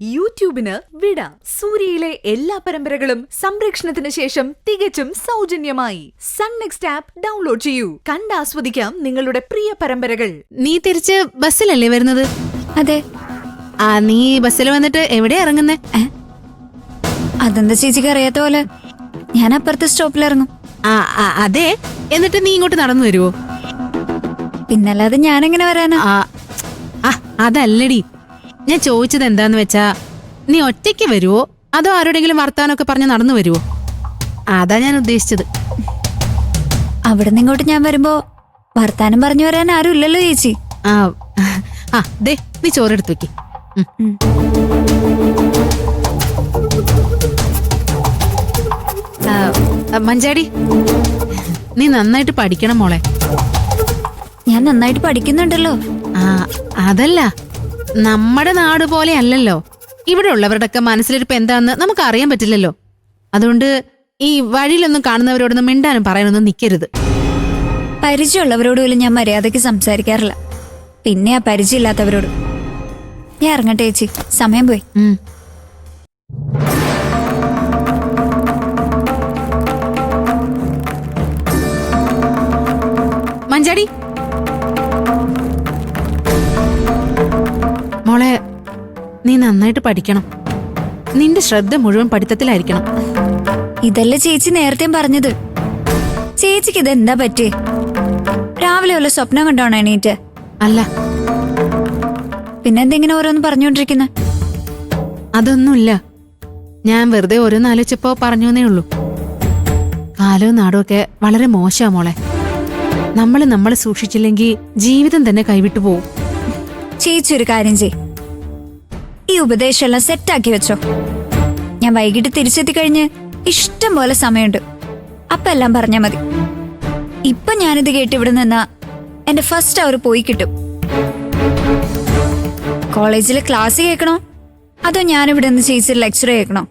യൂട്യൂബിന് വിട. സൂര്യയിലെ എല്ലാ പരമ്പരകളും സംരക്ഷണത്തിന് ശേഷം തികച്ചും സൗജന്യമായി സൺ നെക്സ്റ്റ് ആപ്പ് ഡൗൺലോഡ് ചെയ്യൂ. കണ്ടാസ്വദിക്കാം നിങ്ങളുടെ പ്രിയ പരമ്പരകൾ. നീ തിരിച്ച് ബസ്സിലല്ലേ വരുന്നത്? അതെ. നീ ബസ്സിൽ വന്നിട്ട് എവിടെ ഇറങ്ങുന്നേ? അതെന്താ ചേച്ചിക്ക് അറിയാത്ത പോലെ? ഞാൻ അപ്പുറത്തെ സ്റ്റോപ്പിൽ ഇറങ്ങും. അതെ. എന്നിട്ട് നീ ഇങ്ങോട്ട് നടന്നു വരുവോ? പിന്നല്ലാതെ ഞാനെങ്ങനെ വരാനാ? അതല്ലടി, ഞാൻ ചോദിച്ചത് എന്താന്ന് വെച്ചാ, നീ ഒറ്റയ്ക്ക് വരുവോ അതോ ആരോടെങ്കിലും വർത്താനൊക്കെ പറഞ്ഞ് നടന്നു വരുവോ? അതാ ഞാൻ ഉദ്ദേശിച്ചത്. അവിടെ നിന്ന് ഇങ്ങോട്ട് ഞാൻ വരുമ്പോ വർത്താനം പറഞ്ഞു വരാൻ ആരും ഇല്ലല്ലോ ചേച്ചി. ദേ നീ ചോറെടുത്ത് വെക്ക്. മഞ്ചാടി, നീ നന്നായിട്ട് പഠിക്കണം മോളെ. ഞാൻ നന്നായിട്ട് പഠിക്കുന്നുണ്ടല്ലോ. അതല്ല, നമ്മുടെ നാട് പോലെ അല്ലല്ലോ. ഇവിടെ ഉള്ളവരുടെയൊക്കെ മനസ്സിലിരിപ്പ് എന്താന്ന് നമുക്ക് അറിയാൻ പറ്റില്ലല്ലോ. അതുകൊണ്ട് ഈ വഴിയിലൊന്നും കാണുന്നവരോടൊന്നും മിണ്ടാനും പറയാനൊന്നും നിൽക്കരുത്. പരിചയമുള്ളവരോട് പോലും ഞാൻ മര്യാദയ്ക്ക് സംസാരിക്കാറില്ല, പിന്നെ ആ പരിചയമില്ലാത്തവരോട്. ഞാൻ ഇറങ്ങട്ടെ ചേച്ചി, സമയം പോയി. മഞ്ചാടി മോളെ, നീ നന്നായിട്ട് പഠിക്കണം. നിന്റെ ശ്രദ്ധ മുഴുവൻ പഠിത്തത്തിലായിരിക്കണം. ഇതല്ലേ ചേച്ചി നേരത്തെ പറഞ്ഞത്. ചേച്ചിക്ക് ഇതെന്താ പറ്റിയേ? രാവിലെ വല്ല സ്വപ്നം കണ്ടോണോ എണീറ്റ്? അല്ല. പിന്നെന്തെങ്ങനെ ഓരോന്ന് പറഞ്ഞുകൊണ്ടിരിക്കുന്നെ? അതൊന്നുമില്ല, ഞാൻ വെറുതെ ഓരോന്ന് ആലോചിച്ചപ്പോ പറഞ്ഞേ ഉള്ളൂ. കാലവും നാടും ഒക്കെ വളരെ മോശമാ മോളെ. നമ്മളെ സൂക്ഷിച്ചില്ലെങ്കിൽ ജീവിതം തന്നെ കൈവിട്ടു പോവും. ചേച്ചി ഒരു കാര്യം ചെയ്, ഈ ഉപദേശമെല്ലാം സെറ്റാക്കി വെച്ചോ. ഞാൻ വൈകിട്ട് തിരിച്ചെത്തി കഴിഞ്ഞ് ഇഷ്ടം പോലെ സമയമുണ്ട്, അപ്പൊ എല്ലാം പറഞ്ഞാ മതി. ഇപ്പൊ ഞാനിത് കേട്ട് ഇവിടെ നിന്നാ എന്റെ ഫസ്റ്റ് അവർ പോയി കിട്ടും. കോളേജിലെ ക്ലാസ് കേൾക്കണോ അതോ ഞാനിവിടെ നിന്ന് ചേച്ചി ലെക്ചർ കേൾക്കണോ?